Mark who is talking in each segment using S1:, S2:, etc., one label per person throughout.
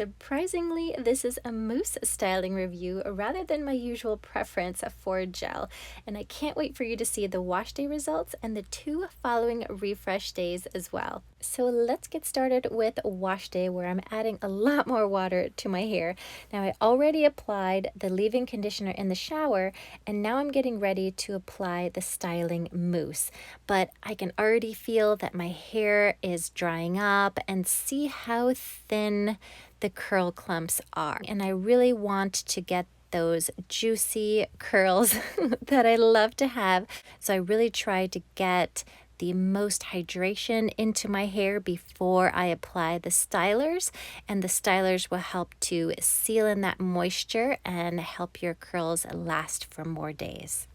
S1: Surprisingly, this is a mousse styling review rather than my usual preference for gel, and I can't wait for you to see the wash day results and the 2 following refresh days as well. So let's get started with wash day, where I'm adding a lot more water to my hair. Now I already applied the leave-in conditioner in the shower, and now I'm getting ready to apply the styling mousse. But I can already feel that my hair is drying up, and see how thin the curl clumps are. And I really want to get those juicy curls that I love to have. So I really try to get the most hydration into my hair before I apply the stylers, and the stylers will help to seal in that moisture and help your curls last for more days.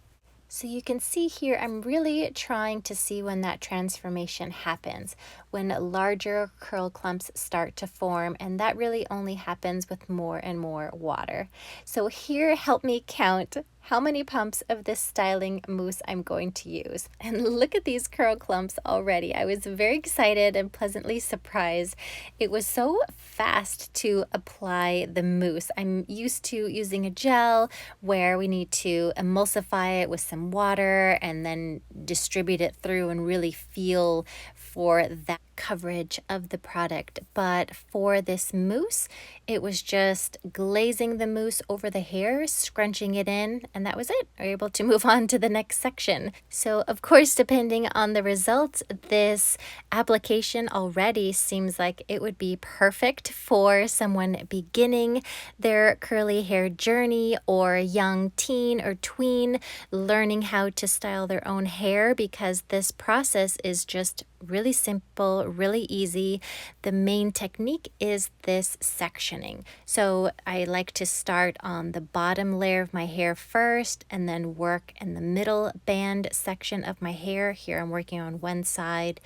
S1: So you can see here, I'm really trying to see when that transformation happens, when larger curl clumps start to form, and that really only happens with more and more water. So here, help me count how many pumps of this styling mousse I'm going to use. And look at these curl clumps already. I was very excited and pleasantly surprised. It was so fast to apply the mousse. I'm used to using a gel where we need to emulsify it with some water and then distribute it through and really feel for that coverage of the product. But for this mousse, it was just glazing the mousse over the hair, scrunching it in, and that was it. We're able to move on to the next section. So of course, depending on the results, this application already seems like it would be perfect for someone beginning their curly hair journey, or young teen or tween learning how to style their own hair, because this process is just really simple, really easy. The main technique is this sectioning. So I like to start on the bottom layer of my hair first, and then work in the middle band section of my hair. Here I'm working on one side,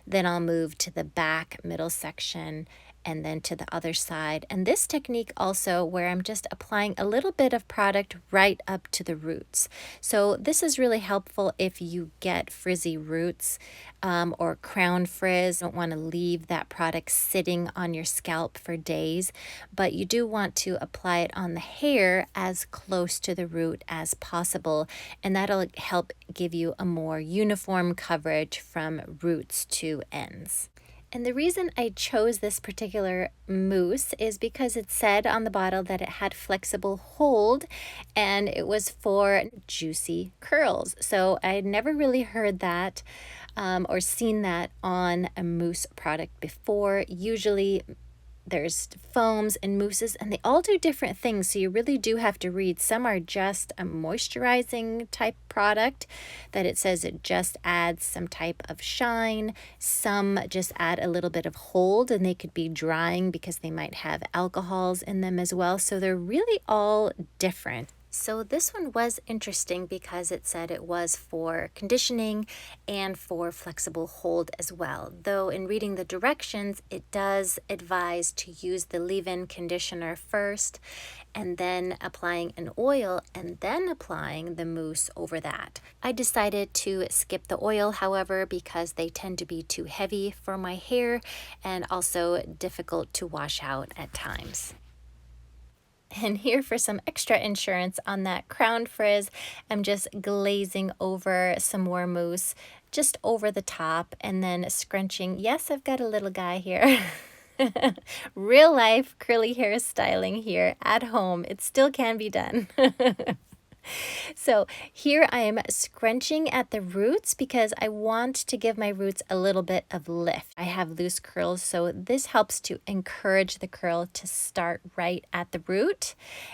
S1: then I'll move to the back middle section, and then to the other side. And this technique also, where I'm just applying a little bit of product right up to the roots. So this is really helpful if you get frizzy roots or crown frizz. You don't want to leave that product sitting on your scalp for days, but you do want to apply it on the hair as close to the root as possible, and that'll help give you a more uniform coverage from roots to ends. And the reason I chose this particular mousse is because it said on the bottle that it had flexible hold, and it was for juicy curls. So I had never really heard that or seen that on a mousse product before. Usually there's foams and mousses, and they all do different things, so you really do have to read. Some are just a moisturizing type product that it says it just adds some type of shine. Some just add a little bit of hold, and they could be drying because they might have alcohols in them as well. So they're really all different. So this one was interesting because it said it was for conditioning and for flexible hold as well. Though in reading the directions, it does advise to use the leave-in conditioner first, and then applying an oil, and then applying the mousse over that. I decided to skip the oil, however, because they tend to be too heavy for my hair and also difficult to wash out at times. And here, for some extra insurance on that crown frizz, I'm just glazing over some more mousse just over the top, and then scrunching. Yes, I've got a little guy here. Real life curly hair styling here at home. It still can be done. So here I am scrunching at the roots because I want to give my roots a little bit of lift. I have loose curls, so this helps to encourage the curl to start right at the root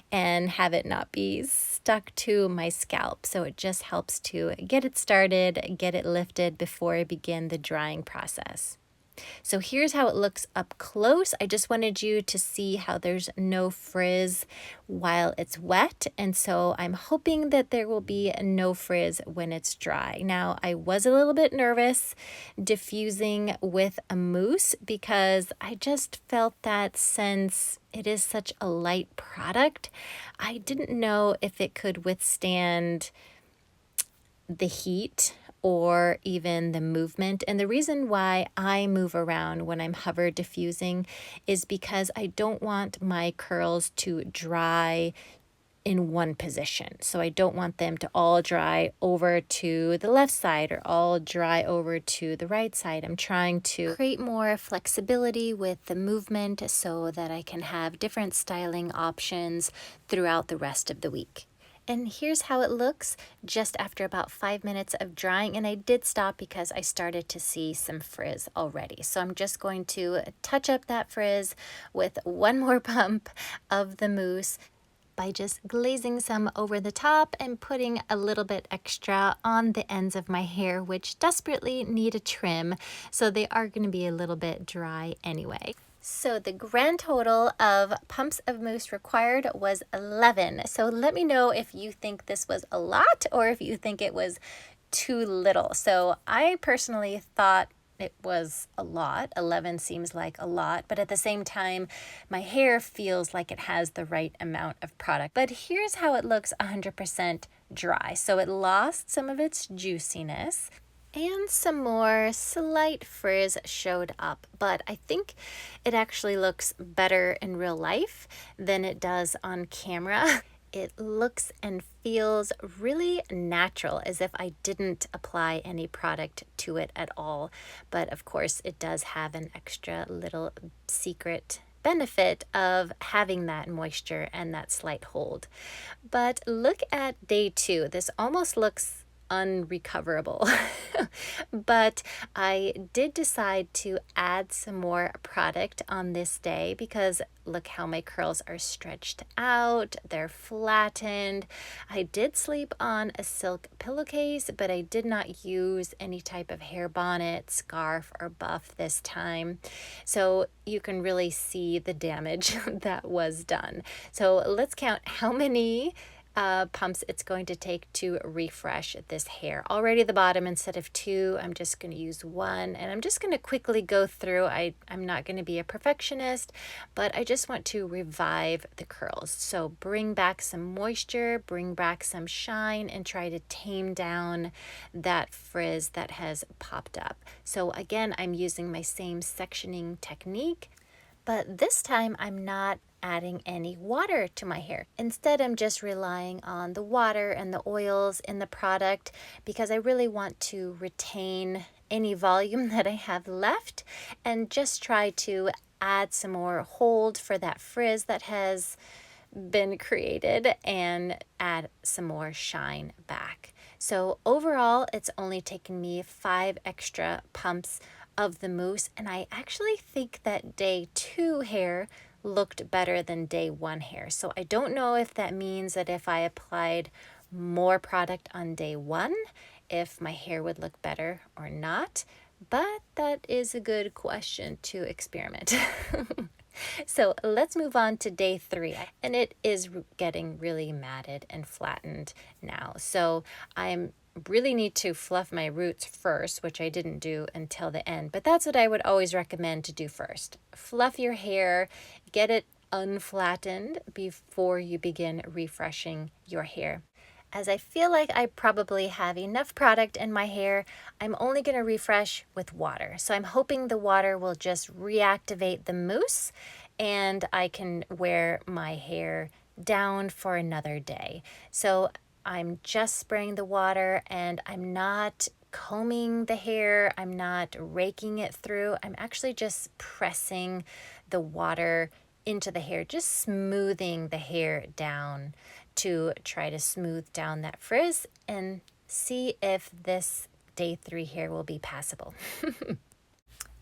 S1: and have it not be stuck to my scalp. So it just helps to get it started, get it lifted before I begin the drying process. So here's how it looks up close. I just wanted you to see how there's no frizz while it's wet, and so I'm hoping that there will be no frizz when it's dry. Now, I was a little bit nervous diffusing with a mousse because I just felt that since it is such a light product, I didn't know if it could withstand the heat or even the movement. And the reason why I move around when I'm hover diffusing is because I don't want my curls to dry in one position. So I don't want them to all dry over to the left side or all dry over to the right side. I'm trying to create more flexibility with the movement so that I can have different styling options throughout the rest of the week. And here's how it looks just after about 5 minutes of drying. And I did stop because I started to see some frizz already. So I'm just going to touch up that frizz with one more pump of the mousse by just glazing some over the top and putting a little bit extra on the ends of my hair, which desperately need a trim. So they are going to be a little bit dry anyway. So the grand total of pumps of mousse required was 11. So let me know if you think this was a lot or if you think it was too little. So I personally thought it was a lot. 11 seems like a lot, but at the same time, my hair feels like it has the right amount of product. But here's how it looks 100% dry. So it lost some of its juiciness and some more slight frizz showed up, but I think it actually looks better in real life than it does on camera. It looks and feels really natural, as if I didn't apply any product to it at all. But of course, it does have an extra little secret benefit of having that moisture and that slight hold. But look at day 2. This almost looks unrecoverable. But I did decide to add some more product on this day because look how my curls are stretched out, they're flattened. I did sleep on a silk pillowcase, but I did not use any type of hair bonnet, scarf, or buff this time. So you can really see the damage that was done. So let's count how many pumps it's going to take to refresh this hair. Already the bottom, instead of 2, I'm just going to use 1, and I'm just going to quickly go through. I'm not going to be a perfectionist, but I just want to revive the curls. So bring back some moisture, bring back some shine, and try to tame down that frizz that has popped up. So again, I'm using my same sectioning technique, but this time I'm not adding any water to my hair. Instead, I'm just relying on the water and the oils in the product because I really want to retain any volume that I have left and just try to add some more hold for that frizz that has been created and add some more shine back. So overall, it's only taken me 5 extra pumps of the mousse, and I actually think that day 2 hair looked better than day 1 hair. So I don't know if that means that if I applied more product on day 1, if my hair would look better or not, but that is a good question to experiment. So let's move on to day 3, and it is getting really matted and flattened now. So I'm really need to fluff my roots first, which I didn't do until the end, but that's what I would always recommend to do first. Fluff your hair, get it unflattened before you begin refreshing your hair. As I feel like I probably have enough product in my hair, I'm only going to refresh with water. So I'm hoping the water will just reactivate the mousse and I can wear my hair down for another day. So I'm just spraying the water and I'm not combing the hair. I'm not raking it through. I'm actually just pressing the water into the hair, just smoothing the hair down to try to smooth down that frizz and see if this day 3 hair will be passable.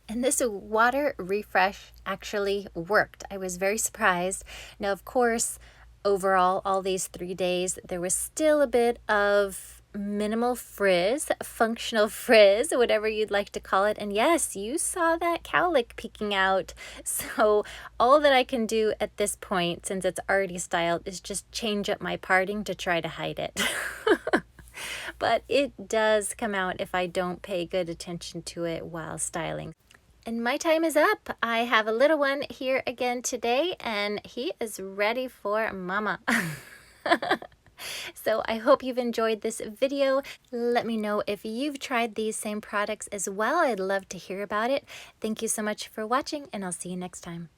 S1: And this water refresh actually worked. I was very surprised. Now, of course, overall, all these 3 days, there was still a bit of minimal frizz, functional frizz, whatever you'd like to call it. And yes, you saw that cowlick peeking out. So all that I can do at this point, since it's already styled, is just change up my parting to try to hide it. But it does come out if I don't pay good attention to it while styling. And my time is up. I have a little one here again today, and he is ready for mama. So I hope you've enjoyed this video. Let me know if you've tried these same products as well. I'd love to hear about it. Thank you so much for watching, and I'll see you next time.